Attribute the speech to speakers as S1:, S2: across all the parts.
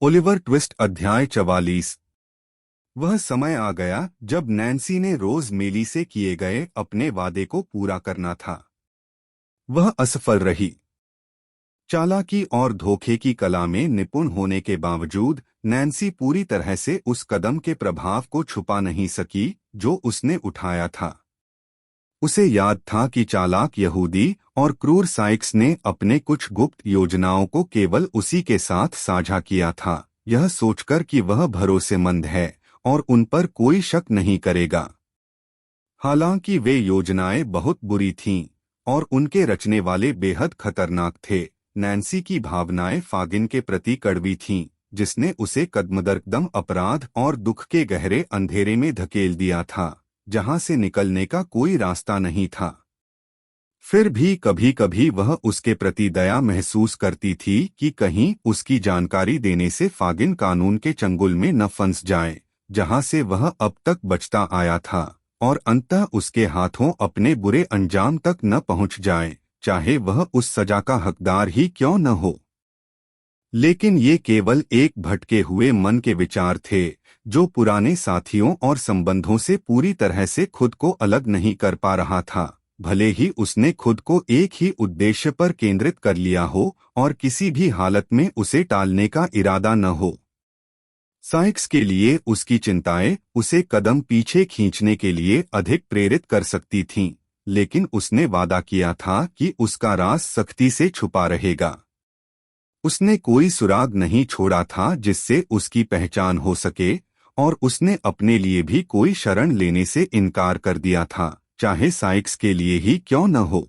S1: Oliver twist अध्याय 44। वह समय आ गया जब नैन्सी ने रोज मेली से किए गए अपने वादे को पूरा करना था। वह असफल रही। चालाकी और धोखे की कला में निपुण होने के बावजूद नैन्सी पूरी तरह से उस कदम के प्रभाव को छुपा नहीं सकी जो उसने उठाया था। उसे याद था कि चालाक यहूदी और क्रूर साइक्स ने अपने कुछ गुप्त योजनाओं को केवल उसी के साथ साझा किया था, यह सोचकर कि वह भरोसेमंद है और उन पर कोई शक नहीं करेगा। हालांकि वे योजनाएं बहुत बुरी थीं और उनके रचने वाले बेहद खतरनाक थे। नैन्सी की भावनाएं फागिन के प्रति कड़वी थीं, जिसने उसे कदम अपराध और दुख के गहरे अंधेरे में धकेल दिया था, जहां से निकलने का कोई रास्ता नहीं था। फिर भी कभी कभी वह उसके प्रति दया महसूस करती थी कि कहीं उसकी जानकारी देने से फागिन कानून के चंगुल में न फंस जाए, जहां से वह अब तक बचता आया था, और अंततः उसके हाथों अपने बुरे अंजाम तक न पहुंच जाए, चाहे वह उस सजा का हकदार ही क्यों न हो। लेकिन ये केवल एक भटके हुए मन के विचार थे, जो पुराने साथियों और संबंधों से पूरी तरह से खुद को अलग नहीं कर पा रहा था, भले ही उसने खुद को एक ही उद्देश्य पर केंद्रित कर लिया हो और किसी भी हालत में उसे टालने का इरादा न हो। साइक्स के लिए उसकी चिंताएं उसे कदम पीछे खींचने के लिए अधिक प्रेरित कर सकती थीं, लेकिन उसने वादा किया था कि उसका राज सख्ती से छुपा रहेगा। उसने कोई सुराग नहीं छोड़ा था जिससे उसकी पहचान हो सके, और उसने अपने लिए भी कोई शरण लेने से इनकार कर दिया था, चाहे साइक्स के लिए ही क्यों न हो।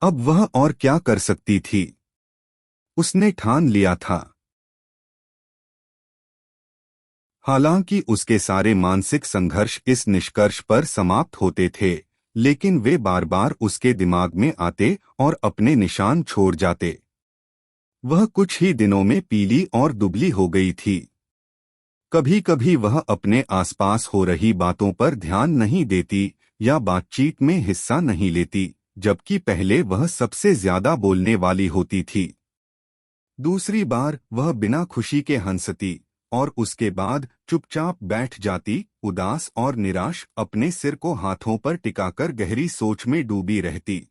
S1: अब वह और क्या कर सकती थी? उसने ठान लिया था। हालांकि उसके सारे मानसिक संघर्ष इस निष्कर्ष पर समाप्त होते थे, लेकिन वे बार बार उसके दिमाग में आते और अपने निशान छोड़ जाते। वह कुछ ही दिनों में पीली और दुबली हो गई थी। कभी कभी वह अपने आसपास हो रही बातों पर ध्यान नहीं देती या बातचीत में हिस्सा नहीं लेती, जबकि पहले वह सबसे ज्यादा बोलने वाली होती थी। दूसरी बार वह बिना खुशी के हंसती और उसके बाद चुपचाप बैठ जाती, उदास और निराश, अपने सिर को हाथों पर टिकाकर गहरी सोच में डूबी रहती।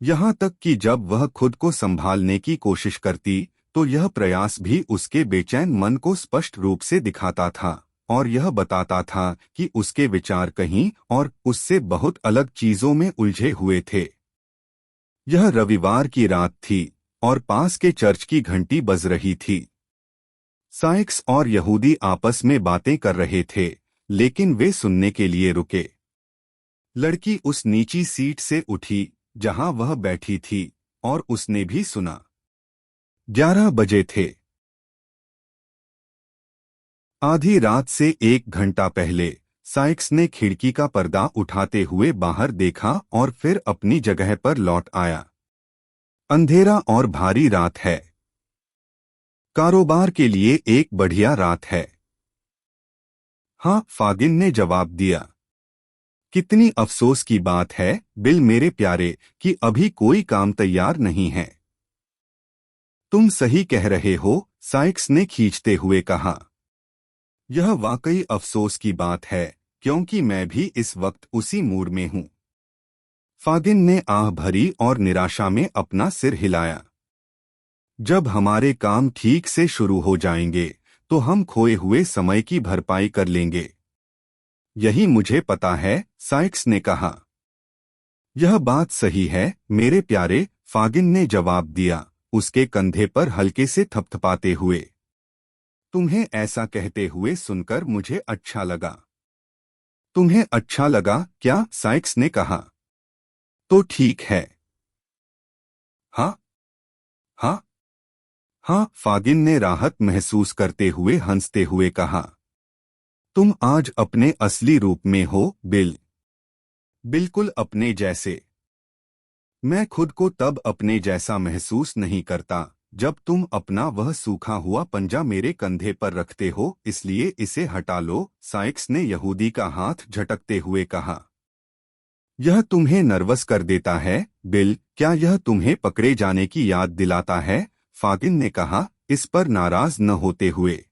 S1: यहाँ तक कि जब वह खुद को संभालने की कोशिश करती तो यह प्रयास भी उसके बेचैन मन को स्पष्ट रूप से दिखाता था और यह बताता था कि उसके विचार कहीं और उससे बहुत अलग चीजों में उलझे हुए थे। यह रविवार की रात थी और पास के चर्च की घंटी बज रही थी। साइक्स और यहूदी आपस में बातें कर रहे थे, लेकिन वे सुनने के लिए रुके। लड़की उस नीची सीट से उठी जहां वह बैठी थी और उसने भी सुना। 11 बजे थे। आधी रात से 1 घंटा पहले साइक्स ने खिड़की का पर्दा उठाते हुए बाहर देखा और फिर अपनी जगह पर लौट आया। अंधेरा और भारी रात है। कारोबार के लिए एक बढ़िया रात है। हाँ, फागिन ने जवाब दिया। कितनी अफसोस की बात है, बिल मेरे प्यारे, कि अभी कोई काम तैयार नहीं है। तुम सही कह रहे हो, साइक्स ने खींचते हुए कहा। यह वाकई अफसोस की बात है, क्योंकि मैं भी इस वक्त उसी मूड में हूँ। फागिन ने आह भरी और निराशा में अपना सिर हिलाया। जब हमारे काम ठीक से शुरू हो जाएंगे तो हम खोए हुए समय की भरपाई कर लेंगे। यही मुझे पता है, साइक्स ने कहा। यह बात सही है मेरे प्यारे, फागिन ने जवाब दिया, उसके कंधे पर हल्के से थपथपाते हुए। तुम्हें ऐसा कहते हुए सुनकर मुझे अच्छा लगा। तुम्हें अच्छा लगा क्या? साइक्स ने कहा। तो ठीक है। हाँ हाँ हाँ, फागिन ने राहत महसूस करते हुए हंसते हुए कहा। तुम आज अपने असली रूप में हो, बिल। बिल्कुल अपने जैसे। मैं खुद को तब अपने जैसा महसूस नहीं करता जब तुम अपना वह सूखा हुआ पंजा मेरे कंधे पर रखते हो, इसलिए इसे हटा लो, साइक्स ने यहूदी का हाथ झटकते हुए कहा। यह तुम्हें नर्वस कर देता है, बिल? क्या यह तुम्हें पकड़े जाने की याद दिलाता है? फागिन ने कहा, इस पर नाराज न होते हुए।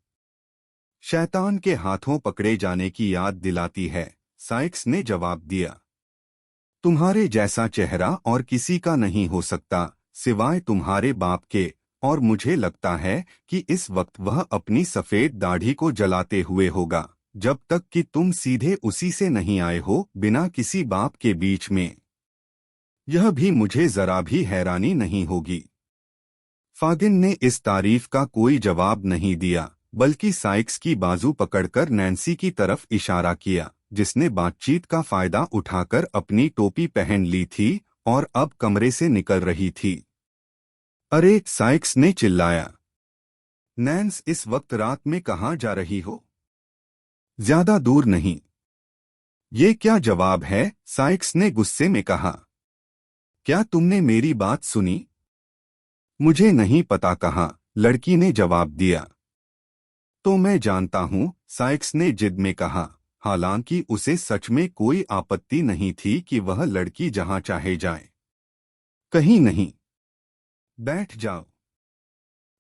S1: शैतान के हाथों पकड़े जाने की याद दिलाती है, साइक्स ने जवाब दिया। तुम्हारे जैसा चेहरा और किसी का नहीं हो सकता, सिवाय तुम्हारे बाप के, और मुझे लगता है कि इस वक्त वह अपनी सफेद दाढ़ी को जलाते हुए होगा, जब तक कि तुम सीधे उसी से नहीं आए हो, बिना किसी बाप के बीच में। यह भी मुझे जरा भी हैरानी नहीं होगी। फागिन ने इस तारीफ का कोई जवाब नहीं दिया, बल्कि साइक्स की बाजू पकड़कर नैन्सी की तरफ इशारा किया, जिसने बातचीत का फायदा उठाकर अपनी टोपी पहन ली थी और अब कमरे से निकल रही थी। अरे, साइक्स ने चिल्लाया। नैन्स, इस वक्त रात में कहाँ जा रही हो? ज्यादा दूर नहीं। ये क्या जवाब है? साइक्स ने गुस्से में कहा। क्या तुमने मेरी बात सुनी? मुझे नहीं पता कहाँ, लड़की ने जवाब दिया। तो मैं जानता हूं, साइक्स ने जिद में कहा, हालांकि उसे सच में कोई आपत्ति नहीं थी कि वह लड़की जहां चाहे जाए। कहीं नहीं। बैठ जाओ।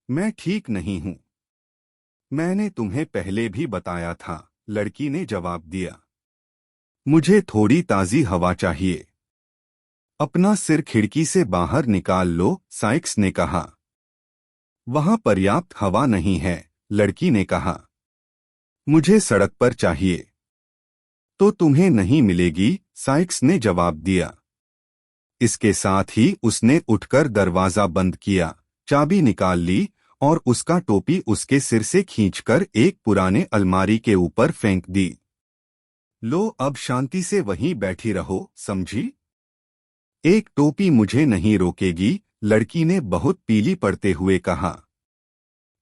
S1: मैं ठीक नहीं हूं। मैंने तुम्हें पहले भी बताया था, लड़की ने जवाब दिया। मुझे थोड़ी ताजी हवा चाहिए। अपना सिर खिड़की से बाहर निकाल लो, साइक्स ने कहा। वहां पर्याप्त हवा नहीं है, लड़की ने कहा। मुझे सड़क पर चाहिए। तो तुम्हें नहीं मिलेगी, साइक्स ने जवाब दिया। इसके साथ ही उसने उठकर दरवाजा बंद किया, चाबी निकाल ली और उसका टोपी उसके सिर से खींचकर एक पुराने अलमारी के ऊपर फेंक दी। लो, अब शांति से वहीं बैठी रहो, समझी? एक टोपी मुझे नहीं रोकेगी, लड़की ने बहुत पीली पड़ते हुए कहा।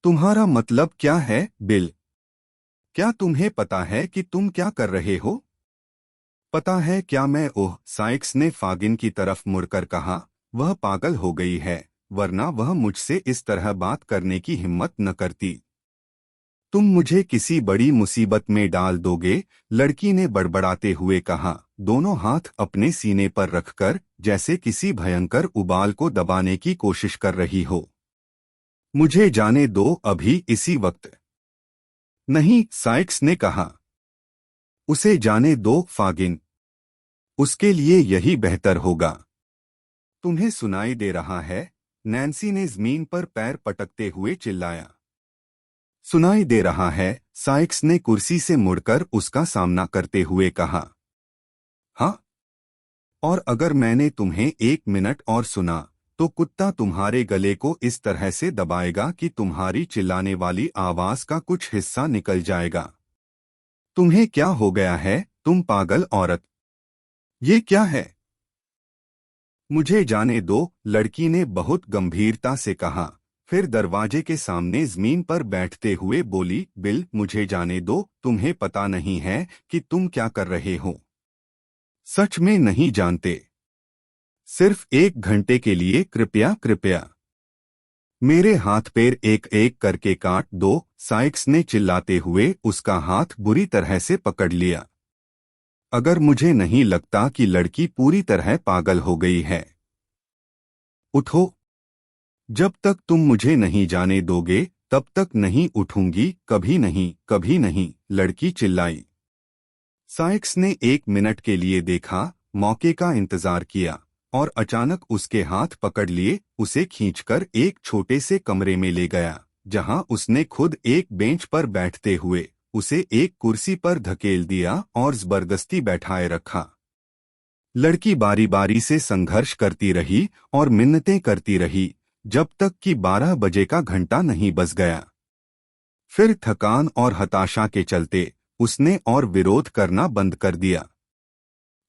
S1: तुम्हारा मतलब क्या है, बिल? क्या तुम्हें पता है कि तुम क्या कर रहे हो? पता है क्या मैं? ओह, साइक्स ने फागिन की तरफ मुड़कर कहा। वह पागल हो गई है, वरना वह मुझसे इस तरह बात करने की हिम्मत न करती। तुम मुझे किसी बड़ी मुसीबत में डाल दोगे, लड़की ने बड़बड़ाते हुए कहा, दोनों हाथ अपने सीने पर रखकर, जैसे किसी भयंकर उबाल को दबाने की कोशिश कर रही हो। मुझे जाने दो अभी, इसी वक्त। नहीं, साइक्स ने कहा। उसे जाने दो, फागिन। उसके लिए यही बेहतर होगा। तुम्हें सुनाई दे रहा है? नैन्सी ने जमीन पर पैर पटकते हुए चिल्लाया। सुनाई दे रहा है, साइक्स ने कुर्सी से मुड़कर उसका सामना करते हुए कहा। हाँ? और अगर मैंने तुम्हें 1 मिनट और सुना, तो कुत्ता तुम्हारे गले को इस तरह से दबाएगा कि तुम्हारी चिल्लाने वाली आवाज का कुछ हिस्सा निकल जाएगा। तुम्हें क्या हो गया है, तुम पागल औरत? ये क्या है? मुझे जाने दो, लड़की ने बहुत गंभीरता से कहा। फिर दरवाजे के सामने जमीन पर बैठते हुए बोली, बिल, मुझे जाने दो, तुम्हें पता नहीं है कि तुम क्या कर रहे हो। सच में नहीं जानते। सिर्फ 1 घंटे के लिए, कृपया कृपया। मेरे हाथ पैर एक एक करके काट दो, साइक्स ने चिल्लाते हुए उसका हाथ बुरी तरह से पकड़ लिया। अगर मुझे नहीं लगता कि लड़की पूरी तरह पागल हो गई है। उठो। जब तक तुम मुझे नहीं जाने दोगे, तब तक नहीं उठूंगी, कभी नहीं, कभी नहीं, लड़की चिल्लाई। साइक्स ने 1 मिनट के लिए देखा, मौके का इंतजार किया, और अचानक उसके हाथ पकड़ लिए उसे खींचकर एक छोटे से कमरे में ले गया, जहां उसने खुद एक बेंच पर बैठते हुए उसे एक कुर्सी पर धकेल दिया और जबरदस्ती बैठाए रखा। लड़की बारी बारी से संघर्ष करती रही और मिन्नतें करती रही, जब तक कि 12 बजे का घंटा नहीं बज गया। फिर थकान और हताशा के चलते उसने और विरोध करना बंद कर दिया।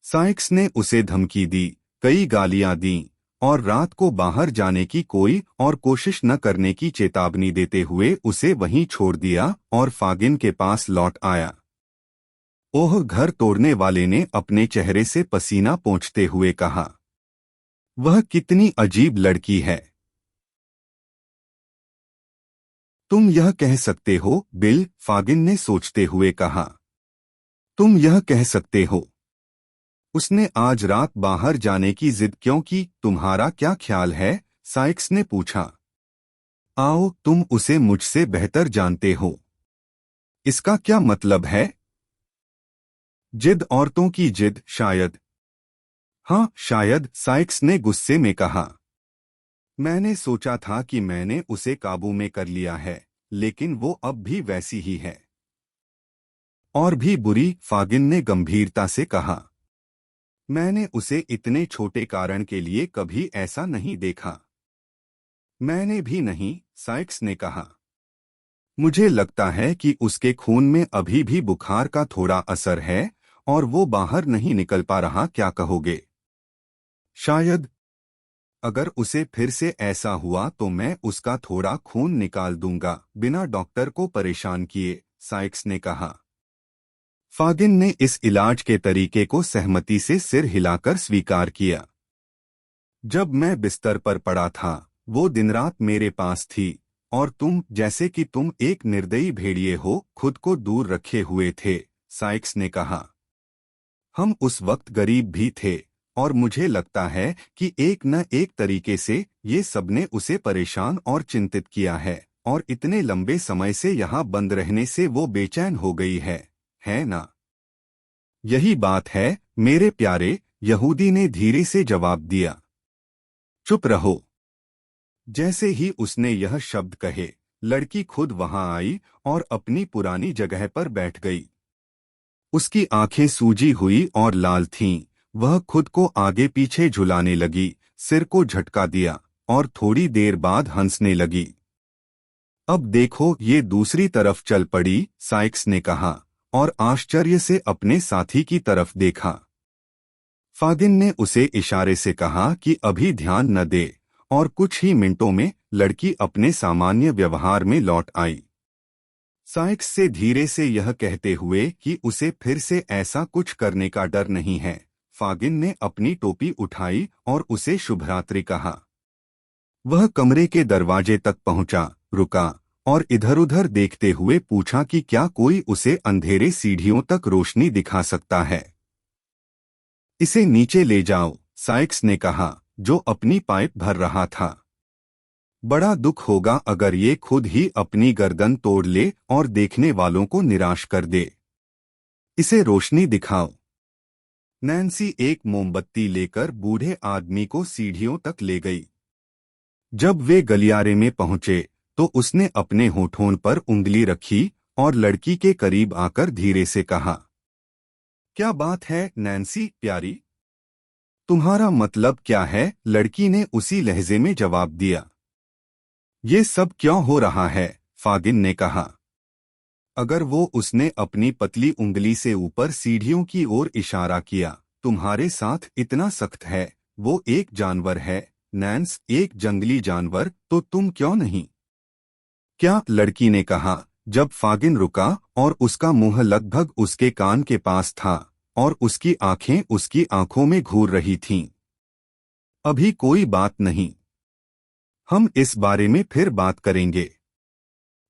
S1: साइक्स ने उसे धमकी दी, कई गालियां दीं और रात को बाहर जाने की कोई और कोशिश न करने की चेतावनी देते हुए उसे वहीं छोड़ दिया और फागिन के पास लौट आया। ओह, घर तोड़ने वाले ने अपने चेहरे से पसीना पोंछते हुए कहा। वह कितनी अजीब लड़की है। तुम यह कह सकते हो, बिल, फागिन ने सोचते हुए कहा। तुम यह कह सकते हो। उसने आज रात बाहर जाने की जिद क्यों की, तुम्हारा क्या ख्याल है? साइक्स ने पूछा। आओ, तुम उसे मुझसे बेहतर जानते हो। इसका क्या मतलब है? जिद, औरतों की जिद, शायद। हाँ, शायद, साइक्स ने गुस्से में कहा। मैंने सोचा था कि मैंने उसे काबू में कर लिया है, लेकिन वो अब भी वैसी ही है। और भी बुरी, फागिन ने गंभीरता से कहा। मैंने उसे इतने छोटे कारण के लिए कभी ऐसा नहीं देखा। मैंने भी नहीं, साइक्स ने कहा। मुझे लगता है कि उसके खून में अभी भी बुखार का थोड़ा असर है और वो बाहर नहीं निकल पा रहा। क्या कहोगे? शायद। अगर उसे फिर से ऐसा हुआ तो मैं उसका थोड़ा खून निकाल दूंगा, बिना डॉक्टर को परेशान किए, साइक्स ने कहा। फागिन ने इस इलाज के तरीके को सहमति से सिर हिलाकर स्वीकार किया। जब मैं बिस्तर पर पड़ा था, वो दिन रात मेरे पास थी, और तुम, जैसे कि तुम एक निर्दयी भेड़िए हो, खुद को दूर रखे हुए थे, साइक्स ने कहा। हम उस वक्त गरीब भी थे, और मुझे लगता है कि एक न एक तरीके से ये सबने उसे परेशान और चिंतित किया है, और इतने लंबे समय से यहाँ बंद रहने से वो बेचैन हो गई है ना? यही बात है, मेरे प्यारे, यहूदी ने धीरे से जवाब दिया। चुप रहो। जैसे ही उसने यह शब्द कहे, लड़की खुद वहां आई और अपनी पुरानी जगह पर बैठ गई। उसकी आंखें सूजी हुई और लाल थीं। वह खुद को आगे पीछे झुलाने लगी, सिर को झटका दिया, और थोड़ी देर बाद हंसने लगी। अब देखो, ये दूसरी तरफ चल पड़ी, साइक्स ने कहा, और आश्चर्य से अपने साथी की तरफ देखा। फागिन ने उसे इशारे से कहा कि अभी ध्यान न दे, और कुछ ही मिनटों में लड़की अपने सामान्य व्यवहार में लौट आई। साइक्स से धीरे से यह कहते हुए कि उसे फिर से ऐसा कुछ करने का डर नहीं है, फागिन ने अपनी टोपी उठाई और उसे शुभरात्रि कहा। वह कमरे के दरवाजे तक पहुंचा, रुका, और इधर-उधर देखते हुए पूछा कि क्या कोई उसे अंधेरे सीढ़ियों तक रोशनी दिखा सकता है। इसे नीचे ले जाओ, साइक्स ने कहा, जो अपनी पाइप भर रहा था। बड़ा दुख होगा अगर ये खुद ही अपनी गर्दन तोड़ ले और देखने वालों को निराश कर दे। इसे रोशनी दिखाओ। नैन्सी एक मोमबत्ती लेकर बूढ़े आदमी को सीढ़ियों तक ले गई। जब वे गलियारे में पहुंचे तो उसने अपने होठों पर उंगली रखी और लड़की के करीब आकर धीरे से कहा, क्या बात है नैन्सी प्यारी? तुम्हारा मतलब क्या है? लड़की ने उसी लहजे में जवाब दिया। ये सब क्यों हो रहा है? फागिन ने कहा। अगर वो, उसने अपनी पतली उंगली से ऊपर सीढ़ियों की ओर इशारा किया, तुम्हारे साथ इतना सख्त है, वो एक जानवर है, नैन्स, एक जंगली जानवर, तो तुम क्यों नहीं? क्या? लड़की ने कहा, जब फागिन रुका और उसका मुंह लगभग उसके कान के पास था, और उसकी आंखें उसकी आंखों में घूर रही थीं। अभी कोई बात नहीं। हम इस बारे में फिर बात करेंगे।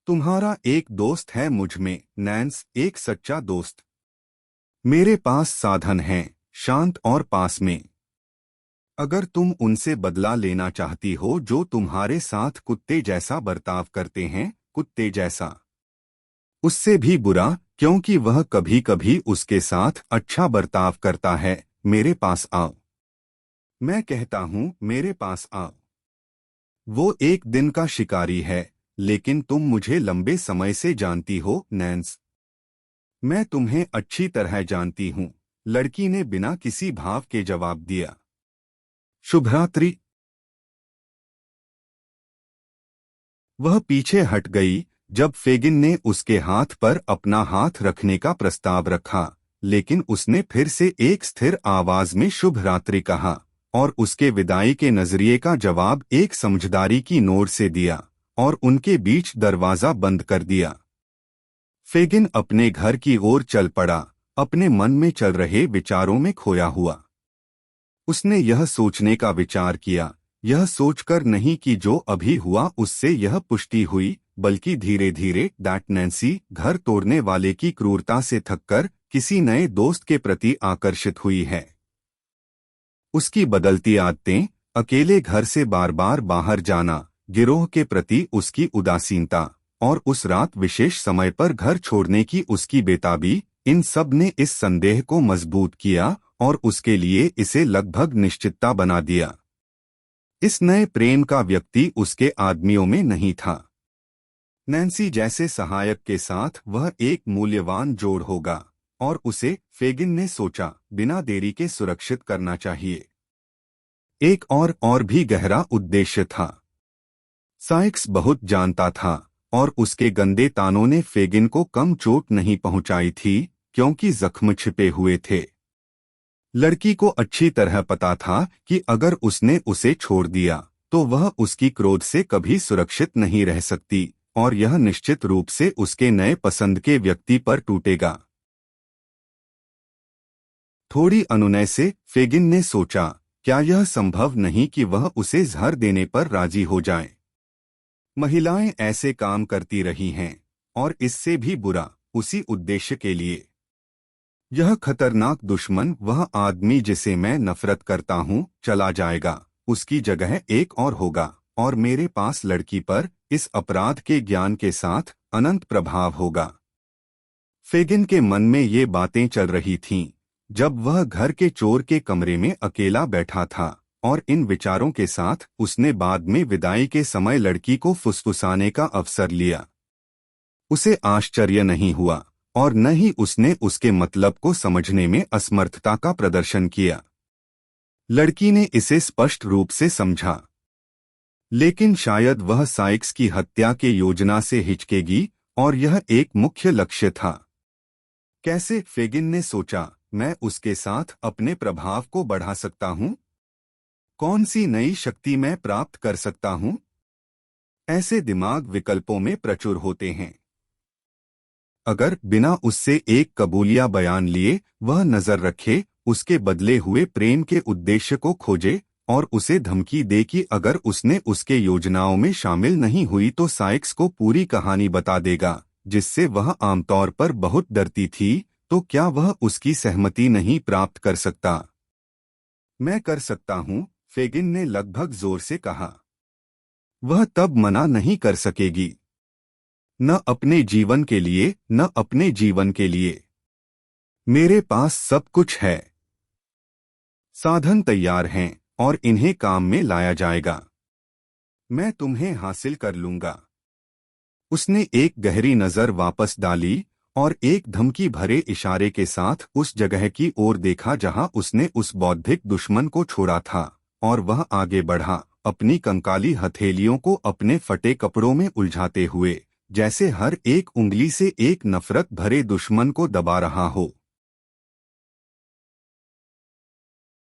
S1: तुम्हारा एक दोस्त है मुझ में, नैन्स, एक सच्चा दोस्त। मेरे पास साधन हैं, शांत और पास में। अगर तुम उनसे बदला लेना चाहती हो जो तुम्हारे साथ कुत्ते जैसा बर्ताव करते हैं, कुत्ते जैसा, उससे भी बुरा, क्योंकि वह कभी कभी उसके साथ अच्छा बर्ताव करता है, मेरे पास आओ। मैं कहता हूँ, मेरे पास आओ। वो एक दिन का शिकारी है, लेकिन तुम मुझे लंबे समय से जानती हो, नैन्स। मैं तुम्हें अच्छी तरह जानती हूँ, लड़की ने बिना किसी भाव के जवाब दिया। शुभरात्रि। वह पीछे हट गई जब फेगिन ने उसके हाथ पर अपना हाथ रखने का प्रस्ताव रखा, लेकिन उसने फिर से एक स्थिर आवाज में शुभ रात्रि कहा, और उसके विदाई के नजरिए का जवाब एक समझदारी की नोट से दिया, और उनके बीच दरवाजा बंद कर दिया। फेगिन अपने घर की ओर चल पड़ा, अपने मन में चल रहे विचारों में खोया हुआ। उसने यह सोचने का विचार किया, यह सोचकर नहीं कि जो अभी हुआ उससे यह पुष्टि हुई, बल्कि धीरे धीरे दैट नैन्सी घर तोड़ने वाले की क्रूरता से थककर किसी नए दोस्त के प्रति आकर्षित हुई है। उसकी बदलती आदतें, अकेले घर से बार बार बाहर जाना, गिरोह के प्रति उसकी उदासीनता और उस रात विशेष समय पर घर छोड़ने की उसकी बेताबी, इन सब ने इस संदेह को मजबूत किया और उसके लिए इसे लगभग निश्चितता बना दिया। इस नए प्रेम का व्यक्ति उसके आदमियों में नहीं था। नैन्सी जैसे सहायक के साथ वह एक मूल्यवान जोड़ होगा और उसे, फेगिन ने सोचा, बिना देरी के सुरक्षित करना चाहिए। एक और भी गहरा उद्देश्य था। साइक्स बहुत जानता था और उसके गंदे तानों ने फेगिन को कम चोट नहीं पहुंचाई थी क्योंकि जख्म छिपे हुए थे। लड़की को अच्छी तरह पता था कि अगर उसने उसे छोड़ दिया तो वह उसकी क्रोध से कभी सुरक्षित नहीं रह सकती और यह निश्चित रूप से उसके नए पसंद के व्यक्ति पर टूटेगा। थोड़ी अनुनय से फेगिन ने सोचा, क्या यह संभव नहीं कि वह उसे जहर देने पर राजी हो जाए? महिलाएं ऐसे काम करती रही हैं और इससे भी बुरा, उसी उद्देश्य के लिए। यह खतरनाक दुश्मन, वह आदमी जिसे मैं नफरत करता हूं, चला जाएगा, उसकी जगह एक और होगा और मेरे पास लड़की पर इस अपराध के ज्ञान के साथ अनंत प्रभाव होगा। फेगिन के मन में ये बातें चल रही थीं जब वह घर के चोर के कमरे में अकेला बैठा था और इन विचारों के साथ उसने बाद में विदाई के समय लड़की को फुसफुसाने का अवसर लिया। उसे आश्चर्य नहीं हुआ और न ही उसने उसके मतलब को समझने में असमर्थता का प्रदर्शन किया। लड़की ने इसे स्पष्ट रूप से समझा, लेकिन शायद वह साइक्स की हत्या के योजना से हिचकेगी और यह एक मुख्य लक्ष्य था। कैसे, फेगिन ने सोचा, मैं उसके साथ अपने प्रभाव को बढ़ा सकता हूं? कौन सी नई शक्ति मैं प्राप्त कर सकता हूं? ऐसे दिमाग विकल्पों में प्रचुर होते हैं। अगर बिना उससे एक कबूलिया बयान लिए वह नजर रखे, उसके बदले हुए प्रेम के उद्देश्य को खोजे और उसे धमकी दे कि अगर उसने उसके योजनाओं में शामिल नहीं हुई तो साइक्स को पूरी कहानी बता देगा, जिससे वह आमतौर पर बहुत डरती थी, तो क्या वह उसकी सहमति नहीं प्राप्त कर सकता? मैं कर सकता हूं, फेगिन ने लगभग जोर से कहा। वह तब मना नहीं कर सकेगी। न अपने जीवन के लिए, न अपने जीवन के लिए। मेरे पास सब कुछ है। साधन तैयार हैं और इन्हें काम में लाया जाएगा। मैं तुम्हें हासिल कर लूंगा। उसने एक गहरी नजर वापस डाली और एक धमकी भरे इशारे के साथ उस जगह की ओर देखा जहां उसने उस बौद्धिक दुश्मन को छोड़ा था, और वह आगे बढ़ा, अपनी कंकाली हथेलियों को अपने फटे कपड़ों में उलझाते हुए, जैसे हर एक उंगली से एक नफरत भरे दुश्मन को दबा रहा हो।